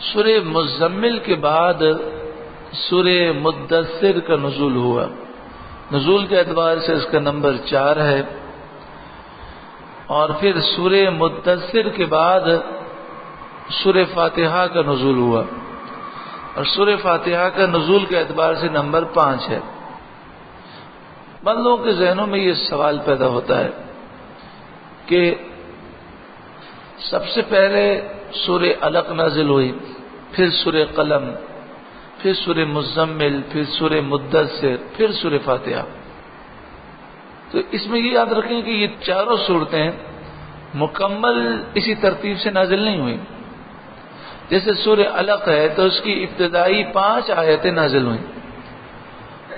سورہ مزمل کے بعد سورہ مدثر کا نزول ہوا. نزول کے اعتبار سے اس کا نمبر 4 ہے. اور پھر سورہ مدثر کے بعد سورہ فاتحہ کا نزول ہوا، اور سورہ فاتحہ کا نزول کے اعتبار سے نمبر 5 ہے. بندوں کے ذہنوں میں یہ سوال پیدا ہوتا ہے کہ سب سے پہلے سورہ علق نازل ہوئی، پھر سورہ قلم، پھر سورہ مزمل، پھر سورہ مدثر، پھر سورہ فاتحہ. تو اس میں یہ یاد رکھیں کہ یہ چاروں صورتیں مکمل اسی ترتیب سے نازل نہیں ہوئی. جیسے سورہ علق ہے تو اس کی ابتدائی 5 آیتیں نازل ہوئیں،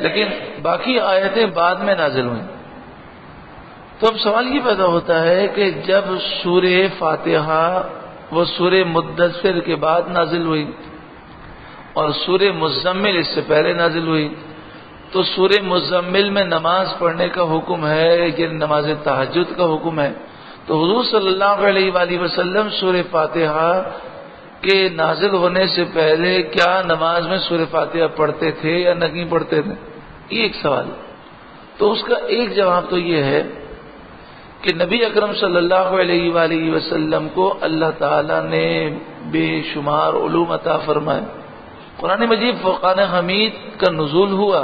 لیکن باقی آیتیں بعد میں نازل ہوئیں. تو اب سوال یہ پیدا ہوتا ہے کہ جب سورہ فاتحہ وہ سورہ مدثر کے بعد نازل ہوئی اور سورہ مزمل اس سے پہلے نازل ہوئی، تو سورہ مزمل میں نماز پڑھنے کا حکم ہے، یہ نماز تہجد کا حکم ہے. تو حضور صلی اللہ علیہ وآلہ وسلم سورہ فاتحہ کے نازل ہونے سے پہلے کیا نماز میں سورہ فاتحہ پڑھتے تھے یا نہیں پڑھتے تھے؟ یہ ایک سوال. تو اس کا ایک جواب تو یہ ہے کہ نبی اکرم صلی اللہ علیہ وآلہ وسلم کو اللہ تعالی نے بے شمار علوم عطا فرمائے. قرآن مجید فرقان حمید کا نزول ہوا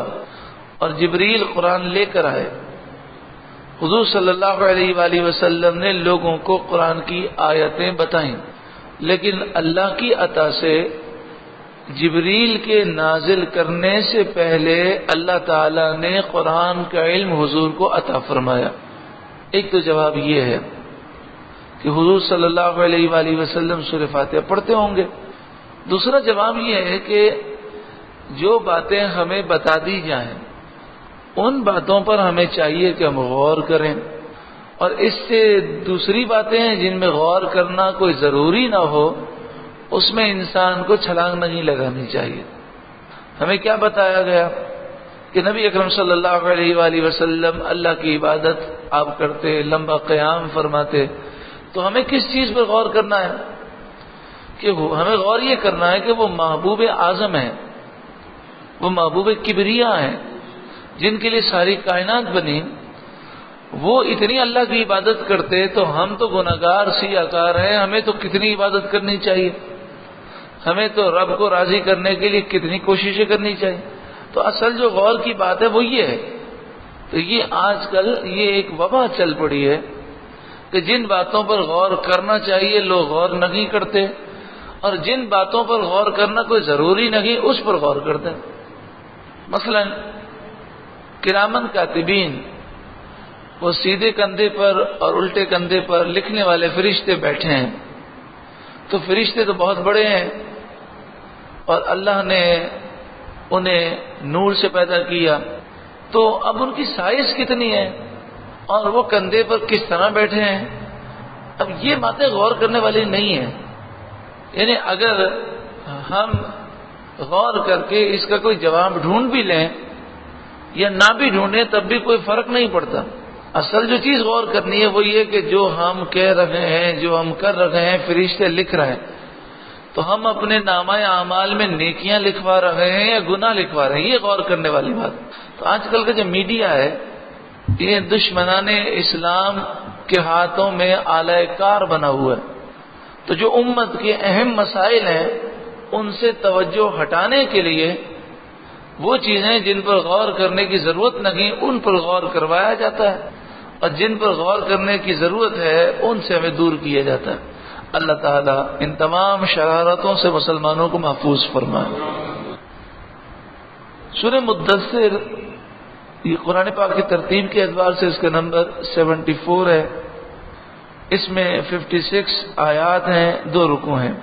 اور جبریل قرآن لے کر آئے. حضور صلی اللہ علیہ وآلہ وسلم نے لوگوں کو قرآن کی آیتیں بتائیں، لیکن اللہ کی عطا سے جبریل کے نازل کرنے سے پہلے اللہ تعالی نے قرآن کا علم حضور کو عطا فرمایا. ایک تو جواب یہ ہے کہ حضور صلی اللہ علیہ وآلہ وسلم سورہ فاتحہ پڑھتے ہوں گے. دوسرا جواب یہ ہے کہ جو باتیں ہمیں بتا دی جائیں ان باتوں پر ہمیں چاہیے کہ ہم غور کریں، اور اس سے دوسری باتیں جن میں غور کرنا کوئی ضروری نہ ہو اس میں انسان کو چھلانگ نہیں لگانی چاہیے. ہمیں کیا بتایا گیا کہ نبی اکرم صلی اللہ علیہ وآلہ وسلم اللہ کی عبادت آپ کرتے، لمبا قیام فرماتے. تو ہمیں کس چیز پر غور کرنا ہے؟ کہ ہمیں غور یہ کرنا ہے کہ وہ محبوب اعظم ہیں، وہ محبوب کبریا ہیں جن کے لیے ساری کائنات بنی. وہ اتنی اللہ کی عبادت کرتے تو ہم تو گناہگار سیاکار ہیں، ہمیں تو کتنی عبادت کرنی چاہیے، ہمیں تو رب کو راضی کرنے کے لیے کتنی کوششیں کرنی چاہیے. تو اصل جو غور کی بات ہے وہ یہ ہے. تو یہ آج کل یہ ایک وبا چل پڑی ہے کہ جن باتوں پر غور کرنا چاہیے لوگ غور نہیں کرتے، اور جن باتوں پر غور کرنا کوئی ضروری نہیں اس پر غور کرتے ہیں. مثلا کرامن کاتبین، وہ سیدھے کندھے پر اور الٹے کندھے پر لکھنے والے فرشتے بیٹھے ہیں. تو فرشتے تو بہت بڑے ہیں اور اللہ نے انہیں نور سے پیدا کیا، تو اب ان کی سائز کتنی ہے اور وہ کندھے پر کس طرح بیٹھے ہیں، اب یہ باتیں غور کرنے والی نہیں ہیں. یعنی اگر ہم غور کر کے اس کا کوئی جواب ڈھونڈ بھی لیں یا نہ بھی ڈھونڈیں تب بھی کوئی فرق نہیں پڑتا. اصل جو چیز غور کرنی ہے وہ یہ کہ جو ہم کہہ رہے ہیں، جو ہم کر رہے ہیں، فرشتے لکھ رہے ہیں، تو ہم اپنے نامہ اعمال میں نیکیاں لکھوا رہے ہیں یا گناہ لکھوا رہے ہیں، یہ غور کرنے والی بات. تو آج کل کا جو میڈیا ہے یہ دشمنان اسلام کے ہاتھوں میں آلہ کار بنا ہوا ہے. تو جو امت کے اہم مسائل ہیں ان سے توجہ ہٹانے کے لیے وہ چیزیں جن پر غور کرنے کی ضرورت نہیں ان پر غور کروایا جاتا ہے، اور جن پر غور کرنے کی ضرورت ہے ان سے ہمیں دور کیا جاتا ہے. اللہ تعالیٰ ان تمام شرارتوں سے مسلمانوں کو محفوظ فرمائے. سورہ مدثر یہ قرآن پاک کی ترتیب کے اعتبار سے اس کا نمبر 74 ہے. اس میں 56 آیات ہیں، 2 رکوع ہیں.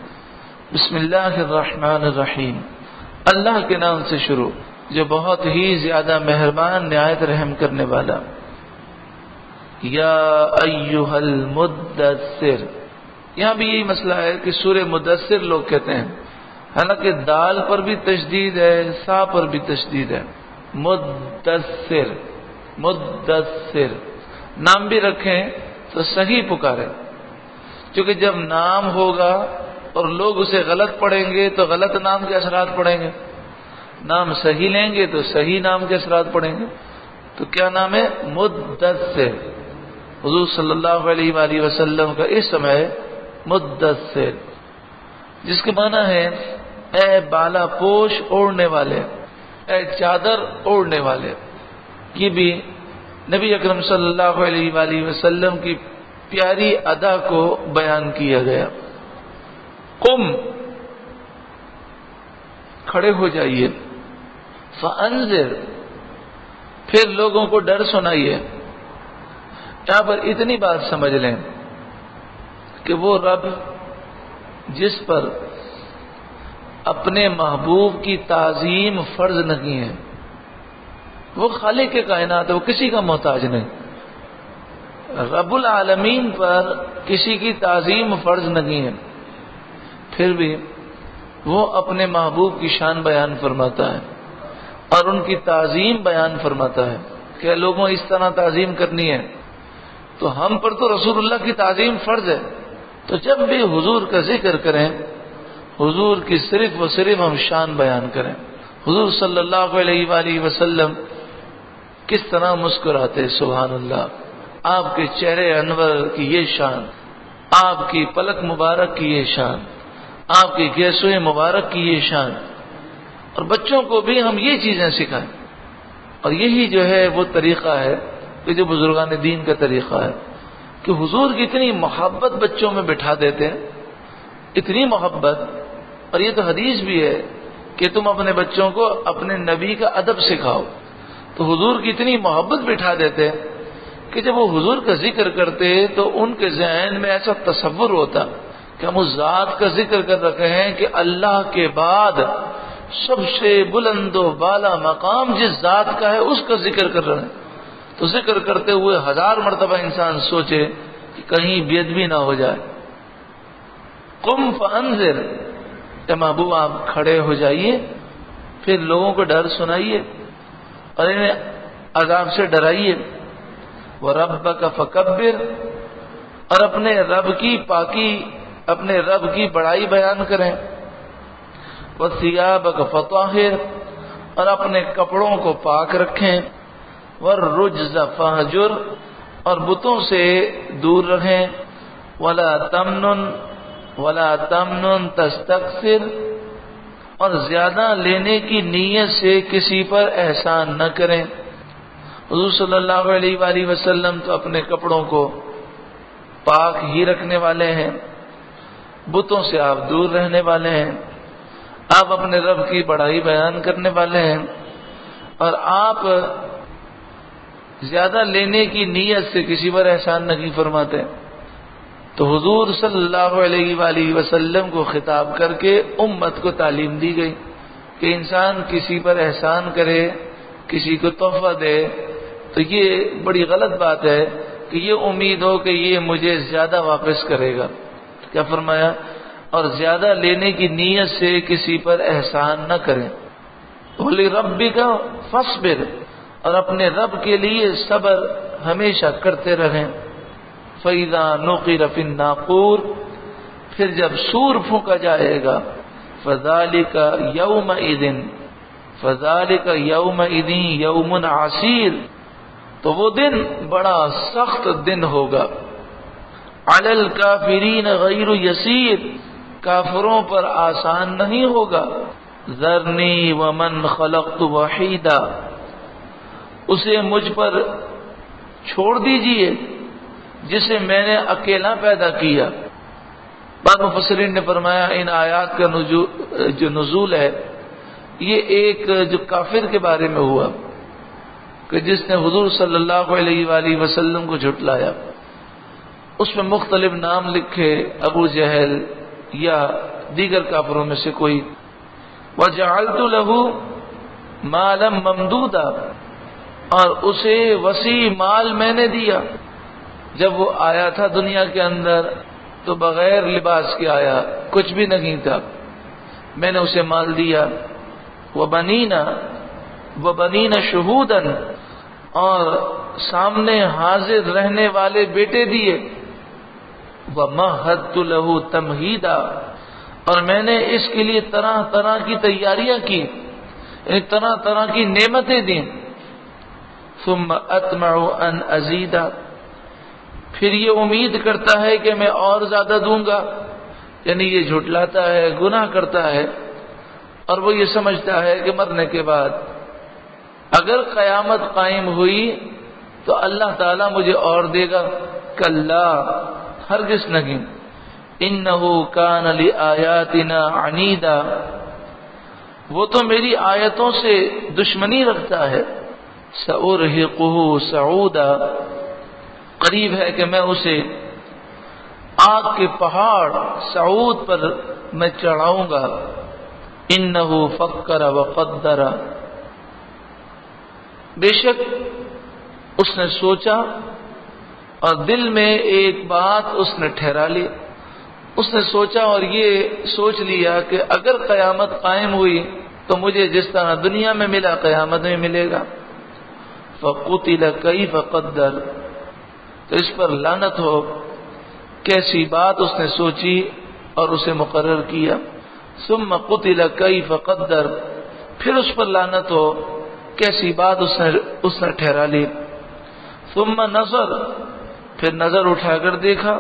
بسم اللہ الرحمن الرحیم، اللہ کے نام سے شروع جو بہت ہی زیادہ مہربان نہایت رحم کرنے والا. یا ایھا المدثر، یہاں بھی یہی مسئلہ ہے کہ سورہ مدثر لوگ کہتے ہیں، حالانکہ دال پر بھی تشدید ہے، سا پر بھی تشدید ہے. مدثر، مدثر نام بھی رکھیں تو صحیح پکارے، کیونکہ جب نام ہوگا اور لوگ اسے غلط پڑھیں گے تو غلط نام کے اثرات پڑیں گے، نام صحیح لیں گے تو صحیح نام کے اثرات پڑیں گے۔ تو کیا نام ہے؟ مدثر۔ حضور صلی اللہ علیہ وآلہ وسلم کا اسم ہے مدثر، جس کے معنی ہے اے بالا پوش اوڑھنے والے، اے چادر اوڑھنے والے۔ یہ بھی نبی اکرم صلی اللہ علیہ وآلہ وسلم کی پیاری ادا کو بیان کیا گیا۔ قم، کھڑے ہو جائیے، فانذر، پھر لوگوں کو ڈر سنائیے۔ یہاں پر اتنی بات سمجھ لیں کہ وہ رب جس پر اپنے محبوب کی تعظیم فرض نہیں ہے، وہ خالق کے کائنات ہے، وہ کسی کا محتاج نہیں۔ رب العالمین پر کسی کی تعظیم فرض نہیں ہے، پھر بھی وہ اپنے محبوب کی شان بیان فرماتا ہے اور ان کی تعظیم بیان فرماتا ہے کہ لوگوں اس طرح تعظیم کرنی ہے۔ تو ہم پر تو رسول اللہ کی تعظیم فرض ہے، تو جب بھی حضور کا ذکر کریں، حضور کی صرف و صرف ہم شان بیان کریں۔ حضور صلی اللہ علیہ وآلہ وسلم کس طرح مسکراتے، سبحان اللہ، آپ کے چہرے انور کی یہ شان، آپ کی پلک مبارک کی یہ شان، آپ کی گیسوئے مبارک کی یہ شان۔ اور بچوں کو بھی ہم یہ چیزیں سکھائیں، اور یہی جو ہے وہ طریقہ ہے کہ جو بزرگان دین کا طریقہ ہے کہ حضور کی اتنی محبت بچوں میں بٹھا دیتے ہیں، اتنی محبت۔ اور یہ تو حدیث بھی ہے کہ تم اپنے بچوں کو اپنے نبی کا ادب سکھاؤ، تو حضور کی اتنی محبت بٹھا دیتے ہیں کہ جب وہ حضور کا ذکر کرتے تو ان کے ذہن میں ایسا تصور ہوتا کہ ہم اس ذات کا ذکر کر رکھے ہیں کہ اللہ کے بعد سب سے بلند و بالا مقام جس ذات کا ہے اس کا ذکر کر رہے ہیں۔ تو ذکر کرتے ہوئے 1000 مرتبہ انسان سوچے کہ کہیں بے ادبی نہ ہو جائے۔ قم فانذر، اے محبوب آپ کھڑے ہو جائیے، پھر لوگوں کو ڈر سنائیے اور انہیں عذاب سے ڈرائیے۔ وَرَبَّكَ فَكَبِّرْ، اور اپنے رب کی پاکی، اپنے رب کی بڑائی بیان کریں۔ وَثِيَابَكَ فَطَهِّرْ، اور اپنے کپڑوں کو پاک رکھیں۔ وَالرُّجْزَ فَاهْجُرْ، اور بتوں سے دور رہیں۔ وَلَا تَمْنُن تَسْتَكْثِرْ، اور زیادہ لینے کی نیت سے کسی پر احسان نہ کریں۔ حضور صلی اللہ علیہ وآلہ وسلم تو اپنے کپڑوں کو پاک ہی رکھنے والے ہیں، بتوں سے آپ دور رہنے والے ہیں، آپ اپنے رب کی بڑائی بیان کرنے والے ہیں، اور آپ زیادہ لینے کی نیت سے کسی پر احسان نہیں فرماتے۔ تو حضور صلی اللہ علیہ وآلہ وسلم کو خطاب کر کے امت کو تعلیم دی گئی کہ انسان کسی پر احسان کرے، کسی کو تحفہ دے تو یہ بڑی غلط بات ہے کہ یہ امید ہو کہ یہ مجھے زیادہ واپس کرے گا۔ کیا فرمایا؟ اور زیادہ لینے کی نیت سے کسی پر احسان نہ کریں۔ وَلِرَبِّكَ فَاصْبِرْ، اور اپنے رب کے لیے صبر ہمیشہ کرتے رہیں۔ فَإِذَا نُقِرَ فِي النَّاقُورِ، پھر جب سور پھونکا جائے گا، فَذَلِكَ يَوْمَئِذٍ يَوْمٌ عَسِيرٌ، تو وہ دن بڑا سخت دن ہوگا۔ عَلَى الْكَافِرِينَ غَيْرُ يَسِيرٌ، کافروں پر آسان نہیں ہوگا۔ ذَرْنِي وَمَنْ خَلَقْتُ وَحِيدًا، اسے مجھ پر چھوڑ دیجئے جسے میں نے اکیلا پیدا کیا۔ بعض مفسرین نے فرمایا ان آیات کا جو نزول ہے یہ ایک جو کافر کے بارے میں ہوا کہ جس نے حضور صلی اللہ علیہ وآلہ وسلم کو جھٹلایا۔ اس میں مختلف نام لکھے، ابو جہل یا دیگر کافروں میں سے کوئی۔ وَجَعَلْتُ لَهُ مَالًا مَمْدُودًا، اور اسے وسیع مال میں نے دیا۔ جب وہ آیا تھا دنیا کے اندر تو بغیر لباس کے آیا، کچھ بھی نہیں تھا، میں نے اسے مال دیا۔ وَبَنِينَ شُهُودًا، اور سامنے حاضر رہنے والے بیٹے دیے۔ وَمَهَّدتُّ لَهُ تَمْهِيدًا، اور میں نے اس کے لیے طرح طرح کی تیاریاں کی، یعنی طرح طرح کی نعمتیں دیں۔ ثم اطمع ان ازید، پھر یہ امید کرتا ہے کہ میں اور زیادہ دوں گا، یعنی یہ جھٹلاتا ہے، گناہ کرتا ہے، اور وہ یہ سمجھتا ہے کہ مرنے کے بعد اگر قیامت قائم ہوئی تو اللہ تعالیٰ مجھے اور دے گا۔ کلا، ہرگز نہیں، انہ کان لآیاتنا عنیدا، وہ تو میری آیتوں سے دشمنی رکھتا ہے۔ سأرہقہ صعودا، قریب ہے کہ میں اسے آگ کے پہاڑ صعود پر میں چڑھاؤں گا۔ انہ فکر وقدر، بے شک اس نے سوچا اور دل میں ایک بات اس نے ٹھہرا لی، اس نے سوچا اور یہ سوچ لیا کہ اگر قیامت قائم ہوئی تو مجھے جس طرح دنیا میں ملا قیامت میں ملے گا۔ فقتل کیف قدر، تو اس پر لعنت ہو، کیسی بات اس نے سوچی اور اسے مقرر کیا۔ ثم قتل کیف قدر، پھر اس پر لعنت ہو، کیسی بات اس نے ٹھہرا لی۔ ثم نظر، پھر نظر اٹھا کر دیکھا۔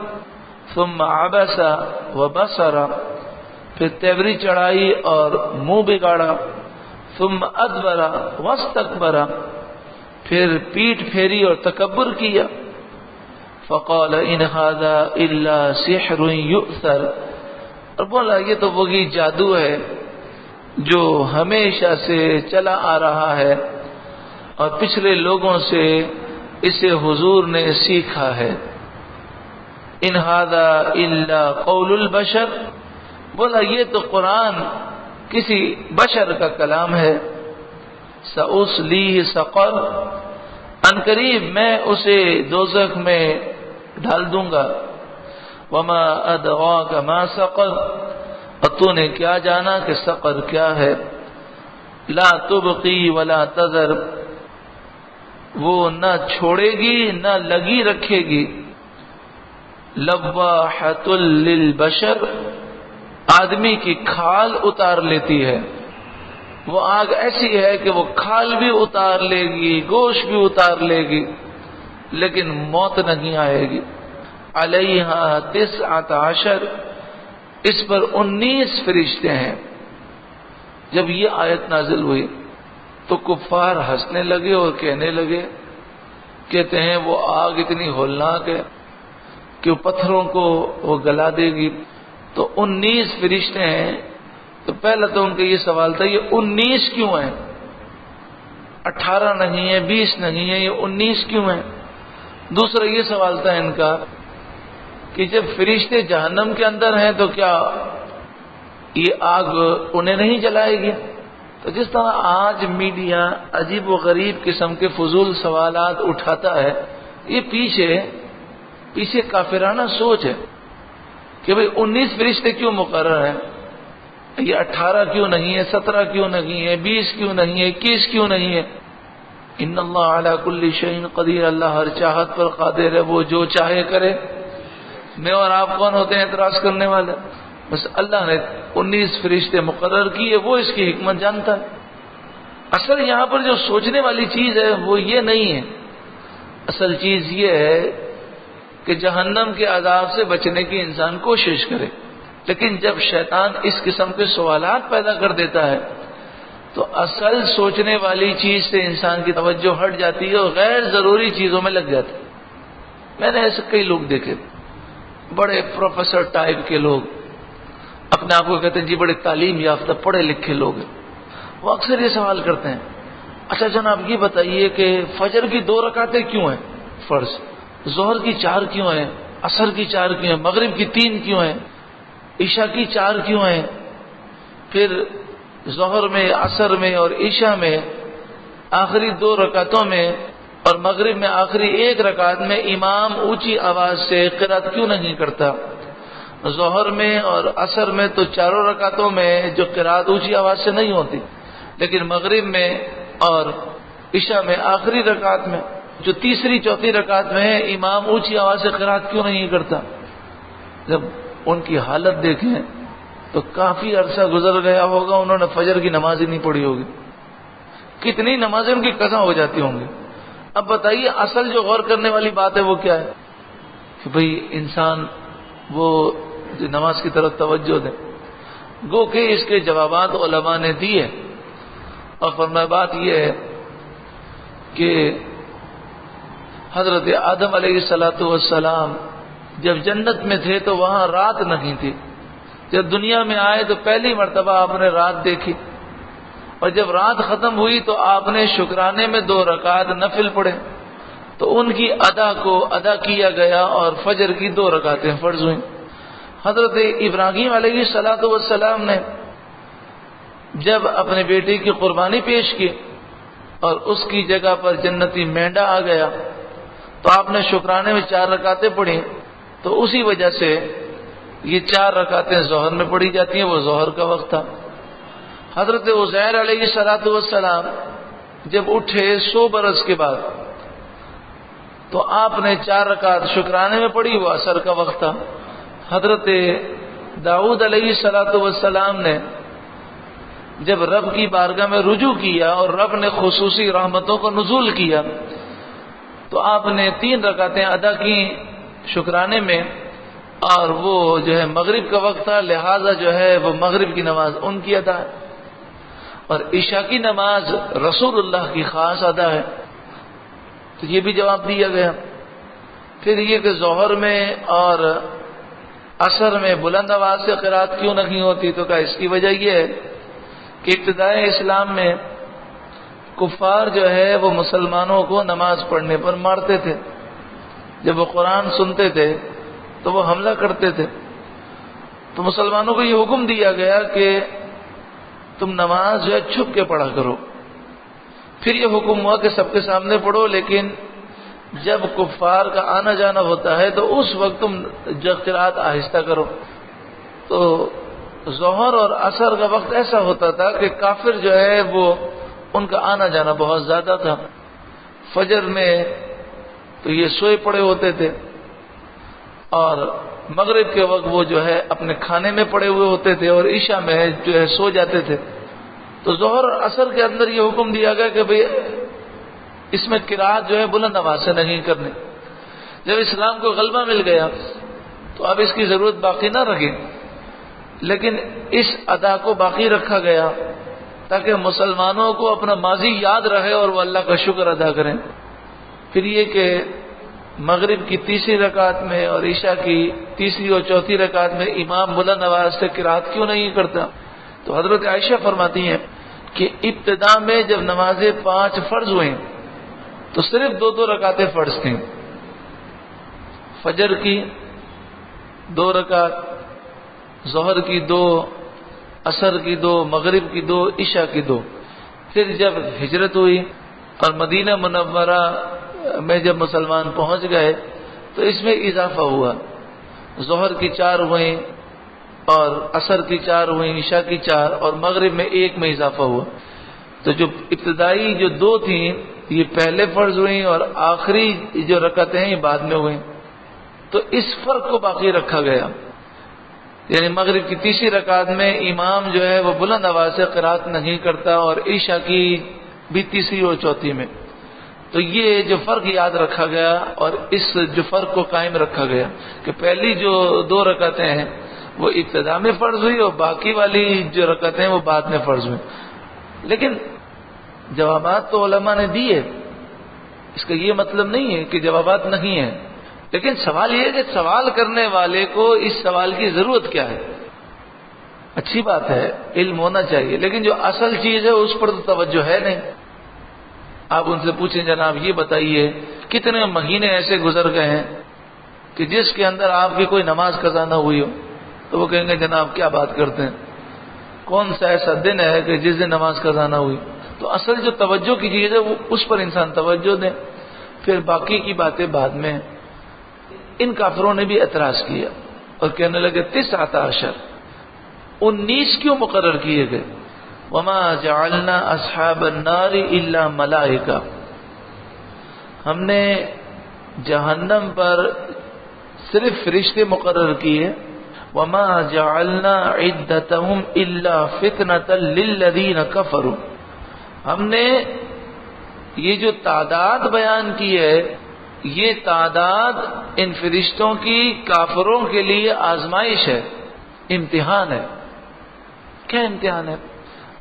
ثم عبس وبصر، پھر تیوری چڑھائی اور منہ بگاڑا۔ ثم ادبر واستکبر، پھر پیٹھ پھیری اور تکبر کیا۔ فقال ان هذا الا سحر یؤثر، اور بولا یہ تو وہی جادو ہے جو ہمیشہ سے چلا آ رہا ہے اور پچھلے لوگوں سے اسے حضور نے سیکھا ہے۔ ان هذا الا قول البشر، بولا یہ تو قرآن کسی بشر کا کلام ہے۔ سأصلیہ سقر، ان قریب میں اسے دوزخ میں ڈال دوں گا۔ وما ادراک ما سقر، اور تو نے کیا جانا کہ سقر کیا ہے۔ لا تبقی ولا تذر، وہ نہ چھوڑے گی نہ لگی رکھے گی۔ لواحۃ للبشر، آدمی کی کھال اتار لیتی ہے۔ وہ آگ ایسی ہے کہ وہ کھال بھی اتار لے گی، گوشت بھی اتار لے گی، لیکن موت نہیں آئے گی۔ علیہا 19، اس پر 19 فرشتے ہیں۔ جب یہ آیت نازل ہوئی تو کفار ہنسنے لگے اور کہنے لگے، کہتے ہیں وہ آگ اتنی ہولناک ہے کہ پتھروں کو وہ گلا دے گی۔ تو 19 فرشتے ہیں، تو پہلا تو ان کا یہ سوال تھا یہ 19 کیوں ہیں؟ 18 نہیں ہے، 20 نہیں ہے، یہ 19 کیوں ہیں؟ دوسرا یہ سوال تھا ان کا کہ جب فرشتے جہنم کے اندر ہیں تو کیا یہ آگ انہیں نہیں جلائے گی؟ تو جس طرح آج میڈیا عجیب و غریب قسم کے فضول سوالات اٹھاتا ہے، یہ پیچھے کافرانہ سوچ ہے کہ بھئی 19 فرشتے کیوں مقرر ہیں؟ یہ 18 کیوں نہیں ہے، 17 کیوں نہیں ہے، 20 کیوں نہیں ہے، 21 کیوں نہیں ہے؟ ان اللہ علی کل شیء قدیر، اللہ ہر چاہت پر قادر ہے، وہ جو چاہے کرے۔ میں اور آپ کون ہوتے ہیں اعتراض کرنے والے؟ بس اللہ نے 19 فرشتے مقرر کیے، وہ اس کی حکمت جانتا ہے۔ اصل یہاں پر جو سوچنے والی چیز ہے وہ یہ نہیں ہے، اصل چیز یہ ہے کہ جہنم کے عذاب سے بچنے کی انسان کوشش کرے۔ لیکن جب شیطان اس قسم کے سوالات پیدا کر دیتا ہے تو اصل سوچنے والی چیز سے انسان کی توجہ ہٹ جاتی ہے اور غیر ضروری چیزوں میں لگ جاتی ہے۔ میں نے ایسے کئی لوگ دیکھے، بڑے پروفیسر ٹائپ کے لوگ، اپنے آپ کو کہتے ہیں جی بڑے تعلیم یافتہ پڑھے لکھے لوگ ہیں، وہ اکثر یہ سوال کرتے ہیں، اچھا جناب یہ بتائیے کہ فجر کی 2 رکعتیں کیوں ہیں فرض، ظہر کی 4 کیوں ہیں، عصر کی 4 کیوں ہیں، مغرب کی 3 کیوں ہیں، عشاء کی 4 کیوں ہیں، پھر ظہر میں، عصر میں اور عشاء میں آخری 2 رکعتوں میں اور مغرب میں آخری 1 رکعت میں امام اونچی آواز سے قرات کیوں نہیں کرتا؟ ظہر میں اور عصر میں تو 4 رکعتوں میں جو قرات اونچی آواز سے نہیں ہوتی، لیکن مغرب میں اور عشاء میں آخری رکعت میں جو تیسری چوتھی رکعت میں ہے امام اونچی آواز سے قرات کیوں نہیں کرتا؟ جب ان کی حالت دیکھیں تو کافی عرصہ گزر گیا ہوگا، انہوں نے فجر کی نماز ہی نہیں پڑھی ہوگی. کتنی نمازیں ان کی قضا ہو جاتی ہوں گی. اب بتائیے اصل جو غور کرنے والی بات ہے وہ کیا ہے کہ بھئی انسان وہ جو نماز کی طرف توجہ دے. گو کہ اس کے جوابات علماء نے دیے، اور فرمایا بات یہ ہے کہ حضرت آدم علیہ السلام جب جنت میں تھے تو وہاں رات نہیں تھی. جب دنیا میں آئے تو پہلی مرتبہ آپ نے رات دیکھی، اور جب رات ختم ہوئی تو آپ نے شکرانے میں 2 رکعت نفل پڑھے، تو ان کی ادا کو ادا کیا گیا اور فجر کی 2 رکعتیں فرض ہوئیں. حضرت ابراہیم علیہ السلام نے جب اپنے بیٹے کی قربانی پیش کی اور اس کی جگہ پر جنتی مینڈا آ گیا تو آپ نے شکرانے میں 4 رکعتیں پڑھی. تو اسی وجہ سے یہ 4 رکعتیں ظہر میں پڑھی جاتی ہیں، وہ ظہر کا وقت تھا. حضرت عزیر علیہ السلام جب اٹھے 100 برس کے بعد تو آپ نے 4 رکعت شکرانے میں پڑھی، وہ عصر کا وقت تھا. حضرت داؤد علیہ السلام نے جب رب کی بارگاہ میں رجوع کیا اور رب نے خصوصی رحمتوں کو نزول کیا تو آپ نے 3 رکعتیں ادا کی شکرانے میں، اور وہ جو ہے مغرب کا وقت تھا، لہذا جو ہے وہ مغرب کی نماز ان کی ادا ہے، اور عشاء کی نماز رسول اللہ کی خاص ادا ہے. تو یہ بھی جواب دیا گیا. پھر یہ کہ ظہر میں اور عصر میں بلند آواز سے قرات کیوں نہیں ہوتی، تو کہا اس کی وجہ یہ ہے کہ ابتدائے اسلام میں کفار جو ہے وہ مسلمانوں کو نماز پڑھنے پر مارتے تھے. جب وہ قرآن سنتے تھے تو وہ حملہ کرتے تھے. تو مسلمانوں کو یہ حکم دیا گیا کہ تم نماز جو ہے چھپ کے پڑھا کرو. پھر یہ حکم ہوا کہ سب کے سامنے پڑھو، لیکن جب کفار کا آنا جانا ہوتا ہے تو اس وقت تم قرات آہستہ کرو. تو ظہر اور عصر کا وقت ایسا ہوتا تھا کہ کافر جو ہے وہ ان کا آنا جانا بہت زیادہ تھا. فجر میں تو یہ سوئے پڑے ہوتے تھے، اور مغرب کے وقت وہ جو ہے اپنے کھانے میں پڑے ہوئے ہوتے تھے، اور عشاء میں جو ہے سو جاتے تھے. تو ظہر اور عصر کے اندر یہ حکم دیا گیا کہ بھئی اس میں قرات جو ہے بلند آواز سے نہیں کرنی. جب اسلام کو غلبہ مل گیا تو اب اس کی ضرورت باقی نہ رہی، لیکن اس ادا کو باقی رکھا گیا تاکہ مسلمانوں کو اپنا ماضی یاد رہے اور وہ اللہ کا شکر ادا کریں. پھر یہ کہ مغرب کی 3ری رکعت میں اور عشاء کی 3ری اور 4تھی رکعت میں امام بلند آواز سے قرات کیوں نہیں کرتا؟ تو حضرت عائشہ فرماتی ہیں کہ ابتدا میں جب نمازیں 5 فرض ہوئیں تو صرف 2 رکعتیں فرض تھیں. فجر کی 2 رکعت، ظہر کی 2، عصر کی 2، مغرب کی 2، عشاء کی 2. پھر جب ہجرت ہوئی اور مدینہ منورہ میں جب مسلمان پہنچ گئے تو اس میں اضافہ ہوا. ظہر کی 4 ہوئیں اور عصر کی 4 ہوئیں، عشاء کی 4، اور مغرب میں 1 میں اضافہ ہوا. تو جو ابتدائی جو 2 تھیں یہ پہلے فرض ہوئیں اور آخری جو رکعتیں ہیں یہ بعد میں ہوئیں. تو اس فرق کو باقی رکھا گیا، یعنی مغرب کی 3ری رکعت میں امام جو ہے وہ بلند آواز سے قرات نہیں کرتا، اور عشاء کی بھی 3ری اور 4تھی میں. تو یہ جو فرق یاد رکھا گیا اور اس جو فرق کو قائم رکھا گیا کہ پہلی جو 2 رکعتیں ہیں وہ ابتدا میں فرض ہوئی اور باقی والی جو رکعتیں ہیں وہ بعد میں فرض ہوئی. لیکن جوابات تو علماء نے دیے، اس کا یہ مطلب نہیں ہے کہ جوابات نہیں ہیں، لیکن سوال یہ ہے کہ سوال کرنے والے کو اس سوال کی ضرورت کیا ہے. اچھی بات ہے، علم ہونا چاہیے، لیکن جو اصل چیز ہے اس پر تو توجہ ہے نہیں. آپ ان سے پوچھیں جناب یہ بتائیے کتنے مہینے ایسے گزر گئے ہیں کہ جس کے اندر آپ کی کوئی نماز قضا نہ ہوئی ہو؟ تو وہ کہیں گے جناب کیا بات کرتے ہیں، کون سا ایسا دن ہے کہ جس دن نماز قضا نہ ہوئی؟ تو اصل جو توجہ کی چیز ہے وہ اس پر انسان توجہ دیں، پھر باقی کی باتیں بعد میں. ان کافروں نے بھی اعتراض کیا اور کہنے لگے 19 کیوں مقرر کیے گئے؟ وما جعلنا اصحاب النار الا ملائکہ، ہم نے جہنم پر صرف فرشتے مقرر کیے وما جعلنا عدتهم الا فتنة للذین کفروا، ہم نے یہ جو تعداد بیان کی ہے، یہ تعداد ان فرشتوں کی کافروں کے لیے آزمائش ہے، امتحان ہے۔ کیا امتحان ہے؟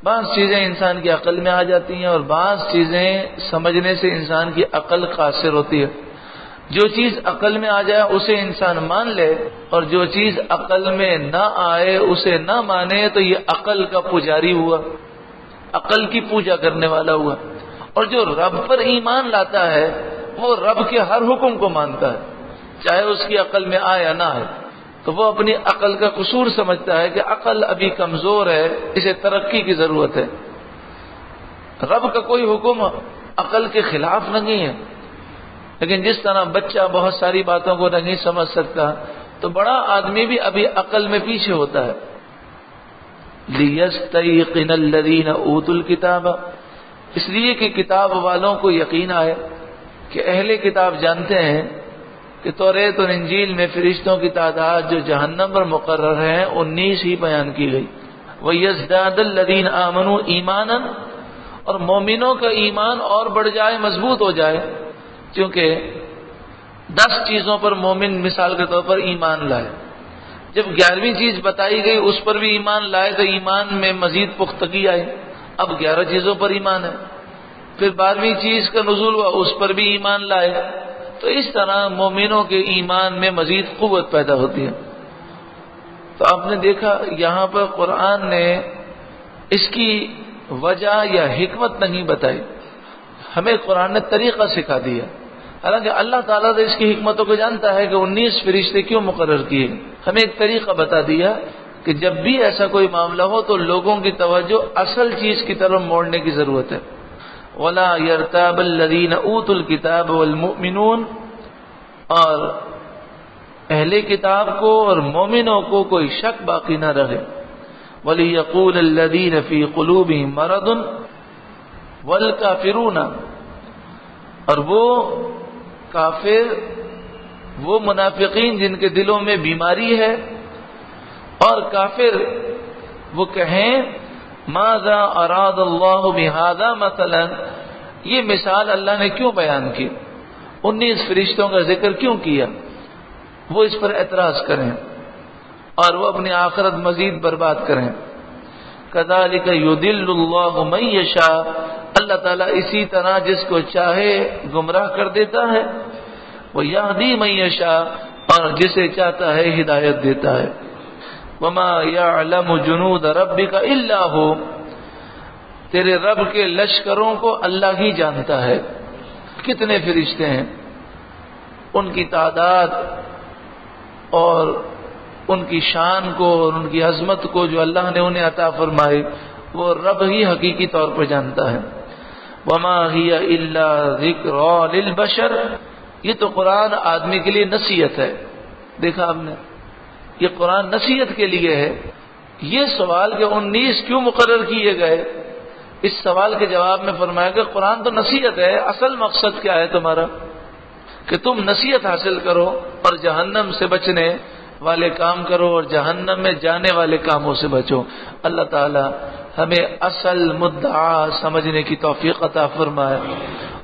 بعض چیزیں انسان کی عقل میں آ جاتی ہیں اور بعض چیزیں سمجھنے سے انسان کی عقل قاصر ہوتی ہے۔ جو چیز عقل میں آ جائے اسے انسان مان لے، اور جو چیز عقل میں نہ آئے اسے نہ مانے، تو یہ عقل کا پجاری ہوا، عقل کی پوجا کرنے والا ہوا۔ اور جو رب پر ایمان لاتا ہے وہ رب کے ہر حکم کو مانتا ہے، چاہے اس کی عقل میں آئے یا نہ آئے۔ تو وہ اپنی عقل کا قصور سمجھتا ہے کہ عقل ابھی کمزور ہے، اسے ترقی کی ضرورت ہے۔ رب کا کوئی حکم عقل کے خلاف نہیں ہے، لیکن جس طرح بچہ بہت ساری باتوں کو نہیں سمجھ سکتا، تو بڑا آدمی بھی ابھی عقل میں پیچھے ہوتا ہے۔ لِيَسْتَيْقِنَ الَّذِينَ أُوتُوا الْكِتَابَ، اس لیے کہ کتاب والوں کو یقین آئے، کہ اہل کتاب جانتے ہیں کہ توریت اور انجیل میں فرشتوں کی تعداد جو جہنم پر مقرر ہیں 19 ہی بیان کی گئی۔ وَيَزْدَادَ الَّذِينَ آمَنُوا ایمانا، اور مومنوں کا ایمان اور بڑھ جائے، مضبوط ہو جائے، کیونکہ 10 چیزوں پر مومن مثال کے طور پر ایمان لائے، جب 11ویں چیز بتائی گئی اس پر بھی ایمان لائے تو ایمان میں مزید پختگی آئی، اب 11 چیزوں پر ایمان ہے۔ پھر 12ویں چیز کا نزول ہوا، اس پر بھی ایمان لائے، تو اس طرح مومنوں کے ایمان میں مزید قوت پیدا ہوتی ہے۔ تو آپ نے دیکھا یہاں پر قرآن نے اس کی وجہ یا حکمت نہیں بتائی، ہمیں قرآن نے طریقہ سکھا دیا، حالانکہ اللہ تعالیٰ تو اس کی حکمتوں کو جانتا ہے کہ 19 فرشتے کیوں مقرر کیے، ہمیں ایک طریقہ بتا دیا کہ جب بھی ایسا کوئی معاملہ ہو تو لوگوں کی توجہ اصل چیز کی طرف موڑنے کی ضرورت ہے۔ وَلَا يَرْتَابَ الَّذِينَ أُوتُوا الْكِتَابَ وَالْمُؤْمِنُونَ، اور اہل کتاب کو اور مومنوں کو کوئی شک باقی نہ رہے۔ وَلِيَقُولَ الَّذِينَ فِي قُلُوبِهِم مَرَضٌ وَالْكَافِرُونَ، اور وہ کافر، وہ منافقین جن کے دلوں میں بیماری ہے، اور کافر وہ کہیں ماذا اراد اللہ بہذا، مثلا یہ مثال اللہ نے کیوں بیان کی، 19 فرشتوں کا ذکر کیوں کیا، وہ اس پر اعتراض کریں اور وہ اپنی آخرت مزید برباد کریں۔ کذالک یضل اللہ من یشاء، اللہ تعالیٰ اسی طرح جس کو چاہے گمراہ کر دیتا ہے، ویہدی من یشاء، اور جسے چاہتا ہے ہدایت دیتا ہے۔ وما یعلم جنود ربک الا ہو، تیرے رب کے لشکروں کو اللہ ہی جانتا ہے، کتنے فرشتے ہیں، ان کی تعداد اور ان کی شان کو اور ان کی عظمت کو جو اللہ نے انہیں عطا فرمائی وہ رب ہی حقیقی طور پر جانتا ہے۔ وما ہی الا ذکری للبشر، یہ تو قرآن آدمی کے لیے نصیحت ہے۔ دیکھا آپ نے، یہ قرآن نصیحت کے لیے ہے۔ یہ سوال کہ 19 کیوں مقرر کیے گئے، اس سوال کے جواب میں فرمایا کہ قرآن تو نصیحت ہے، اصل مقصد کیا ہے تمہارا، کہ تم نصیحت حاصل کرو اور جہنم سے بچنے والے کام کرو اور جہنم میں جانے والے کاموں سے بچو۔ اللہ تعالی ہمیں اصل مدعا سمجھنے کی توفیق عطا فرمائے،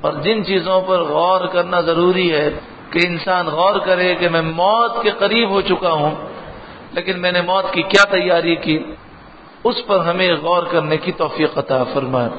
اور جن چیزوں پر غور کرنا ضروری ہے کہ انسان غور کرے کہ میں موت کے قریب ہو چکا ہوں لیکن میں نے موت کی کیا تیاری کی، اس پر ہمیں غور کرنے کی توفیق عطا فرمائے۔